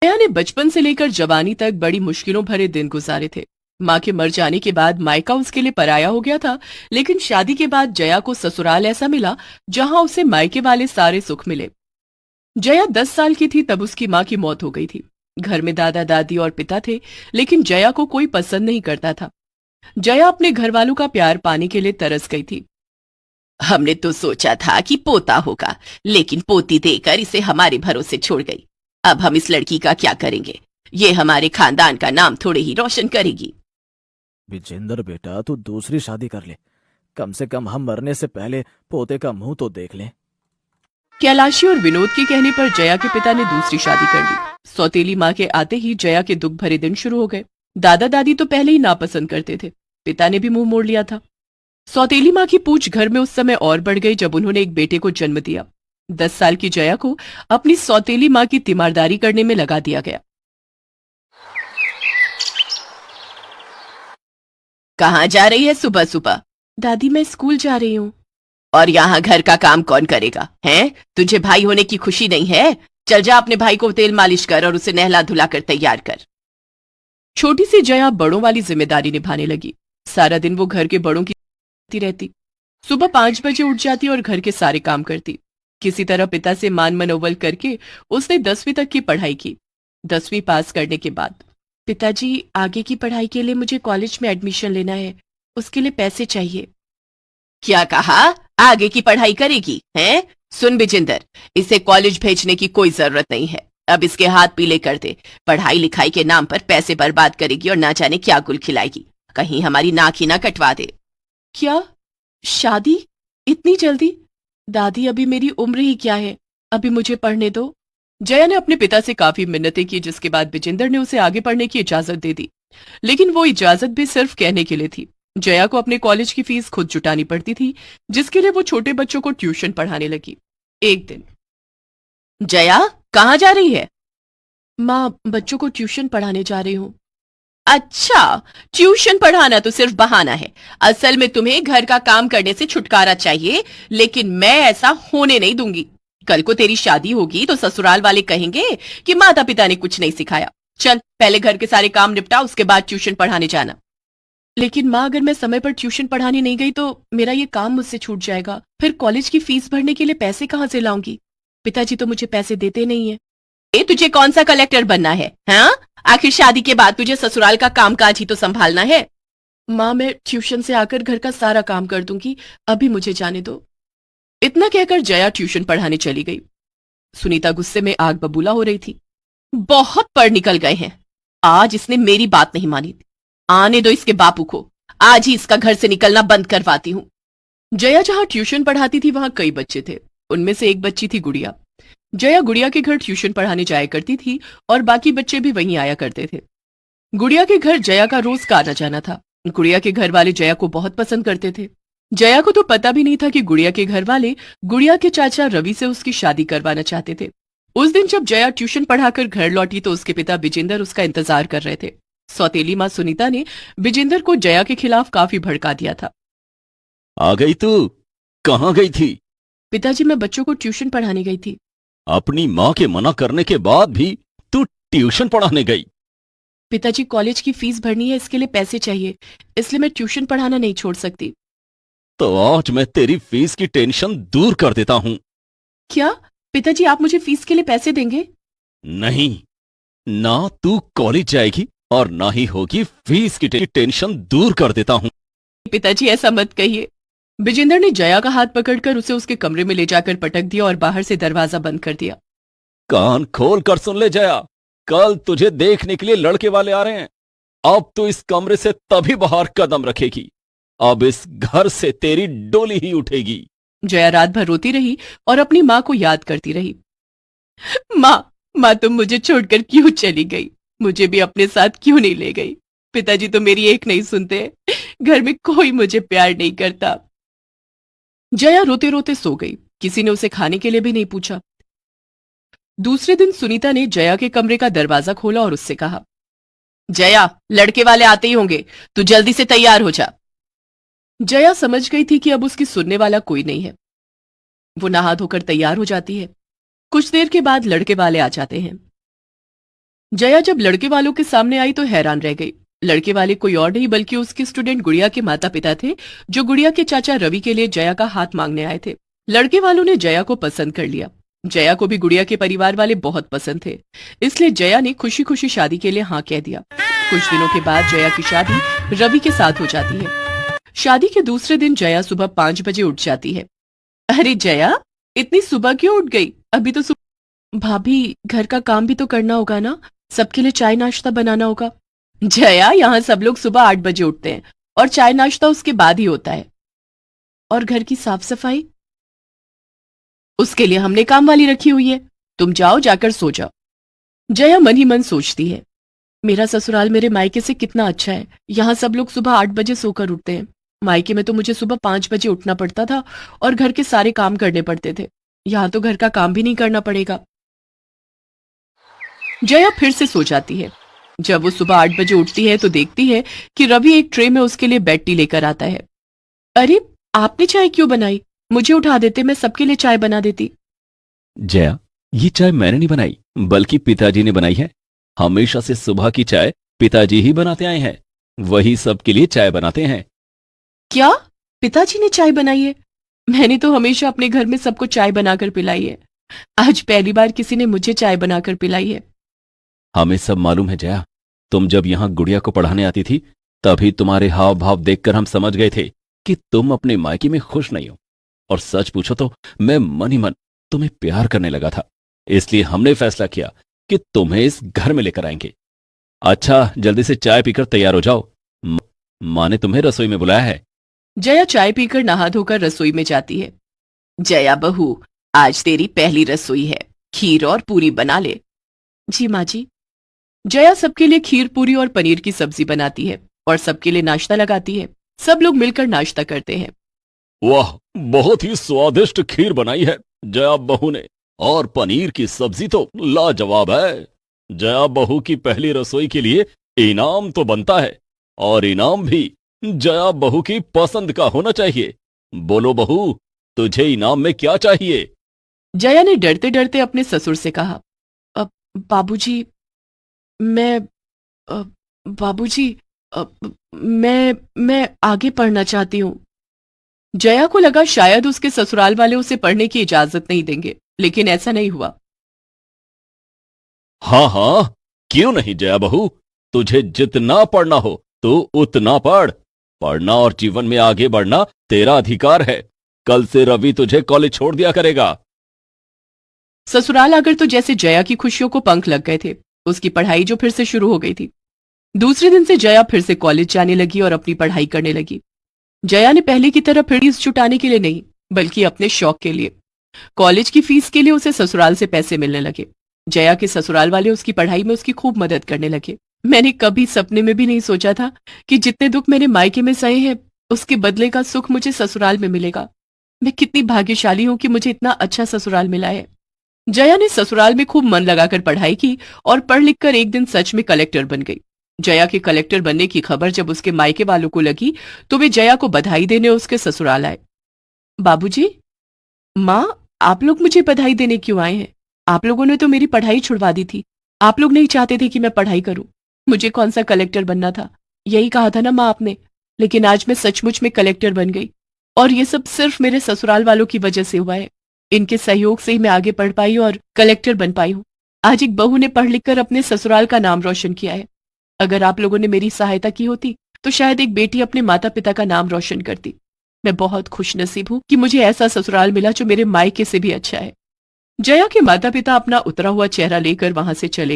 जया ने बचपन से लेकर जवानी तक बड़ी मुश्किलों भरे दिन गुजारे थे। माँ के मर जाने के बाद मायका उसके लिए पराया हो गया था, लेकिन शादी के बाद जया को ससुराल ऐसा मिला जहां उसे मायके वाले सारे सुख मिले। जया 10 साल की थी तब उसकी माँ की मौत हो गई थी। घर में दादा दादी और पिता थे, लेकिन जया को कोई पसंद नहीं करता था। जया अपने घर वालों का प्यार पाने के लिए तरस गई थी। हमने तो सोचा था कि पोता होगा, लेकिन पोती देकर इसे हमारे भरोसे छोड़ गई। अब हम इस लड़की का क्या करेंगे? ये हमारे खानदान का नाम थोड़े ही रोशन करेगी। विजेंद्र बेटा, तू दूसरी शादी कर ले। कम से कम हम मरने से पहले पोते का मुंह तो देख लें। कैलाशी और विनोद के कहने पर जया के पिता ने दूसरी शादी कर ली। सौतेली माँ के आते ही जया के दुख भरे दिन शुरू हो गए। दादा दादी तो पहले ही नापसंद करते थे, पिता ने भी मुंह मोड़ लिया था। सौतेली माँ की पूछ घर में उस समय और बढ़ गई जब उन्होंने एक बेटे को जन्म दिया। 10 साल की जया को अपनी सौतेली माँ की तीमारदारी करने में लगा दिया गया। कहाँ जा रही है सुबह सुबह? दादी, मैं स्कूल जा रही हूँ। और यहाँ घर का काम कौन करेगा? हैं? तुझे भाई होने की खुशी नहीं है? चल जा, अपने भाई को तेल मालिश कर और उसे नहला धुला कर तैयार कर। छोटी सी जया बड़ों वाली जिम्मेदारी निभाने लगी। सारा दिन वो घर के बड़ों की रहती। सुबह 5 बजे उठ जाती और घर के सारे काम करती। किसी तरह पिता से मान मनोवल करके उसने 10वीं तक की पढ़ाई की। 10वीं पास करने के बाद, पिताजी, आगे की पढ़ाई के लिए मुझे कॉलेज में एडमिशन लेना है, उसके लिए पैसे चाहिए। क्या कहा? आगे की पढ़ाई करेगी? हैं? सुन विजेंद्र, इसे कॉलेज भेजने की कोई जरूरत नहीं है। अब इसके हाथ पीले कर दे। पढ़ाई लिखाई के नाम पर पैसे बर्बाद करेगी और ना जाने क्या गुल खिलाएगी। कहीं हमारी नाक ही ना कटवा दे। क्या शादी? इतनी जल्दी? दादी, अभी मेरी उम्र ही क्या है, अभी मुझे पढ़ने दो। जया ने अपने पिता से काफी मिन्नतें की, जिसके बाद विजेंद्र ने उसे आगे पढ़ने की इजाजत दे दी। लेकिन वो इजाजत भी सिर्फ कहने के लिए थी। जया को अपने कॉलेज की फीस खुद जुटानी पड़ती थी, जिसके लिए वो छोटे बच्चों को ट्यूशन पढ़ाने लगी। एक दिन, जया कहाँ जा रही है? माँ, बच्चों को ट्यूशन पढ़ाने जा रही हूँ। अच्छा, ट्यूशन पढ़ाना तो सिर्फ बहाना है। असल में तुम्हें घर का काम करने से छुटकारा चाहिए, लेकिन मैं ऐसा होने नहीं दूंगी। कल को तेरी शादी होगी तो ससुराल वाले कहेंगे कि माता पिता ने कुछ नहीं सिखाया। चल, पहले घर के सारे काम निपटा, उसके बाद ट्यूशन पढ़ाने जाना। लेकिन माँ, अगर मैं समय पर ट्यूशन पढ़ाने नहीं गई तो मेरा ये काम मुझसे छूट जाएगा। फिर कॉलेज की फीस भरने के लिए पैसे कहाँ से लाऊंगी? पिताजी तो मुझे पैसे देते नहीं है। तुझे कौन सा कलेक्टर बनना है? हाँ, आखिर शादी के बाद तुझे ससुराल का कामकाज ही तो संभालना है। माँ, मैं ट्यूशन से आकर घर का सारा काम कर दूंगी, अभी मुझे जाने दो। इतना कहकर जया ट्यूशन पढ़ाने चली गई। सुनीता गुस्से में आग बबूला हो रही थी। बहुत पढ़ निकल गए हैं। आज इसने मेरी बात नहीं मानी। आने दो इसके बापू को, आज ही इसका घर से निकलना बंद करवाती हूँ। जया जहां ट्यूशन पढ़ाती थी वहां कई बच्चे थे। उनमें से एक बच्ची थी गुड़िया। जया गुड़िया के घर ट्यूशन पढ़ाने जाया करती थी और बाकी बच्चे भी वहीं आया करते थे। गुड़िया के घर जया का रोज का आना जाना था। गुड़िया के घर वाले जया को बहुत पसंद करते थे। जया को तो पता भी नहीं था कि गुड़िया के घर वाले गुड़िया के चाचा रवि से उसकी शादी करवाना चाहते थे। उस दिन जब जया ट्यूशन पढ़ाकर घर लौटी तो उसके पिता विजेंद्र उसका इंतजार कर रहे थे। सौतेली माँ सुनीता ने विजेंद्र को जया के खिलाफ काफी भड़का दिया था। आ गई तू? कहाँ गई थी? पिताजी, मैं बच्चों को ट्यूशन पढ़ाने गई थी। अपनी माँ के मना करने के बाद भी तू ट्यूशन पढ़ाने गई? पिताजी, कॉलेज की फीस भरनी है, इसके लिए पैसे चाहिए, इसलिए मैं ट्यूशन पढ़ाना नहीं छोड़ सकती। तो आज मैं तेरी फीस की टेंशन दूर कर देता हूं। क्या पिताजी, आप मुझे फीस के लिए पैसे देंगे? नहीं, ना तू कॉलेज जाएगी और ना ही होगी फीस की टेंशन दूर कर देता हूं। पिताजी, ऐसा मत कहिए। विजेंद्र ने जया का हाथ पकड़कर उसे उसके कमरे में ले जाकर पटक दिया और बाहर से दरवाजा बंद कर दिया। कान खोल कर सुन ले जया, कल तुझे देखने के लिए लड़के वाले आ रहे हैं। अब तो इस कमरे से तभी बाहर कदम रखेगी, अब इस घर से तेरी डोली ही उठेगी। जया रात भर रोती रही और अपनी माँ को याद करती रही। माँ, तुम मुझे छोड़कर क्यों चली गई? मुझे भी अपने साथ क्यों नहीं ले गई? पिताजी तो मेरी एक नहीं सुनते, घर में कोई मुझे प्यार नहीं करता। जया रोते रोते सो गई। किसी ने उसे खाने के लिए भी नहीं पूछा। दूसरे दिन सुनीता ने जया के कमरे का दरवाजा खोला और उससे कहा, जया, लड़के वाले आते ही होंगे, तू जल्दी से तैयार हो जा। जया समझ गई थी कि अब उसकी सुनने वाला कोई नहीं है। वो नहा धोकर तैयार हो जाती है। कुछ देर के बाद लड़के वाले आ जाते हैं। जया जब लड़के वालों के सामने आई तो हैरान रह गई। लड़के वाले कोई और नहीं बल्कि उसके स्टूडेंट गुड़िया के माता पिता थे, जो गुड़िया के चाचा रवि के लिए जया का हाथ मांगने आए थे। लड़के वालों ने जया को पसंद कर लिया। जया को भी गुड़िया के परिवार वाले बहुत पसंद थे, इसलिए जया ने खुशी खुशी शादी के लिए हाँ कह दिया। कुछ दिनों के बाद जया की शादी रवि के साथ हो जाती है। शादी के दूसरे दिन जया सुबह 5 बजे उठ जाती है। अरे जया, इतनी सुबह क्यों उठ गई? अभी तो भाभी, घर का काम भी तो करना होगा ना, सबके लिए चाय नाश्ता बनाना होगा। जया, यहाँ सब लोग सुबह 8 बजे उठते हैं और चाय नाश्ता उसके बाद ही होता है। और घर की साफ सफाई? उसके लिए हमने काम वाली रखी हुई है। तुम जाओ, जाकर सो जाओ। जया मन ही मन सोचती है, मेरा ससुराल मेरे मायके से कितना अच्छा है। यहाँ सब लोग सुबह 8 बजे सोकर उठते हैं। मायके में तो मुझे सुबह 5 बजे उठना पड़ता था और घर के सारे काम करने पड़ते थे। यहाँ तो घर का काम भी नहीं करना पड़ेगा। जया फिर से सो जाती है। जब वो सुबह 8 बजे उठती है तो देखती है कि रवि एक ट्रे में उसके लिए बेड टी लेकर आता है। अरे, आपने चाय क्यों बनाई? मुझे उठा देते, मैं सबके लिए चाय बना देती। जया, ये चाय मैंने नहीं बनाई, बल्कि पिताजी ने बनाई है। हमेशा से सुबह की चाय पिताजी ही बनाते आए हैं, वही सबके लिए चाय बनाते हैं। क्या? पिताजी ने चाय बनाई है? मैंने तो हमेशा अपने घर में सबको चाय बनाकर पिलाई है। आज पहली बार किसी ने मुझे चाय बनाकर पिलाई है। हमें सब मालूम है जया, तुम जब यहां गुड़िया को पढ़ाने आती थी तभी तुम्हारे हाव भाव देखकर हम समझ गए थे कि तुम अपने मायके में खुश नहीं हो। और सच पूछो तो मैं मन ही मन तुम्हें प्यार करने लगा था, इसलिए हमने फैसला किया कि तुम्हें इस घर में लेकर आएंगे। अच्छा, जल्दी से चाय पीकर तैयार हो जाओ, माँ ने तुम्हें रसोई में बुलाया है। जया चाय पीकर नहा धोकर रसोई में जाती है। जया बहू, आज तेरी पहली रसोई है, खीर और पूरी बना ले। जी माँ जी। जया सबके लिए खीर पूरी और पनीर की सब्जी बनाती है और सबके लिए नाश्ता लगाती है। सब लोग मिलकर नाश्ता करते हैं। वाह, बहुत ही स्वादिष्ट खीर बनाई है जया बहू ने, और पनीर की सब्जी तो लाजवाब है। जया बहू की पहली रसोई के लिए इनाम तो बनता है, और इनाम भी जया बहू की पसंद का होना चाहिए। बोलो बहू, तुझे इनाम में क्या चाहिए? जया ने डरते डरते अपने ससुर से कहा, बाबूजी, बाबूजी, मैं आगे पढ़ना चाहती हूँ। जया को लगा शायद उसके ससुराल वाले उसे पढ़ने की इजाजत नहीं देंगे, लेकिन ऐसा नहीं हुआ। हाँ हाँ, क्यों नहीं जया बहू, तुझे जितना पढ़ना हो तो उतना पढ़। पढ़ना और जीवन में आगे बढ़ना तेरा अधिकार है। कल से रवि तुझे कॉलेज छोड़ दिया करेगा। ससुराल आकर तो जैसे जया की खुशियों को पंख लग गए थे। उसकी पढ़ाई जो फिर से शुरू हो गई थी। दूसरे दिन से जया फिर से कॉलेज जाने लगी और अपनी पढ़ाई करने लगी। जया ने पहले की तरह फीस जुटाने के लिए नहीं, बल्कि अपने शौक के लिए, कॉलेज की फीस के लिए उसे ससुराल से पैसे मिलने लगे। जया के ससुराल वाले उसकी पढ़ाई में उसकी खूब मदद करने लगे। मैंने कभी सपने में भी नहीं सोचा था कि जितने दुख मैंने मायके में सहे हैं, उसके बदले का सुख मुझे ससुराल में मिलेगा। मैं कितनी भाग्यशाली हूं कि मुझे इतना अच्छा ससुराल मिला है। जया ने ससुराल में खूब मन लगाकर पढ़ाई की और पढ़ लिख कर एक दिन सच में कलेक्टर बन गई। जया के कलेक्टर बनने की खबर जब उसके मायके वालों को लगी तो वे जया को बधाई देने उसके ससुराल आए। बाबूजी, माँ, आप लोग मुझे बधाई देने क्यों आए हैं? आप लोगों ने तो मेरी पढ़ाई छुड़वा दी थी। आप लोग नहीं चाहते थे कि मैं पढ़ाई करूं। मुझे कौन सा कलेक्टर बनना था, यही कहा था ना माँ आपने। लेकिन आज मैं सचमुच में कलेक्टर बन गई, और ये सब सिर्फ मेरे ससुराल वालों की वजह से हुआ है। इनके सहयोग से ही मैं आगे पढ़ पाई और कलेक्टर बन पाई हूँ। आज एक बहू ने पढ़ लिख कर अपने ससुराल का नाम रोशन किया है। अगर आप लोगों ने मेरी सहायता की होती तो शायद एक बेटी अपने माता पिता का नाम रोशन करती। मैं बहुत खुशनसीब हूँ कि मुझे ऐसा ससुराल मिला जो मेरे मायके से भी अच्छा है। जया के माता पिता अपना उतरा हुआ चेहरा लेकर वहां से चले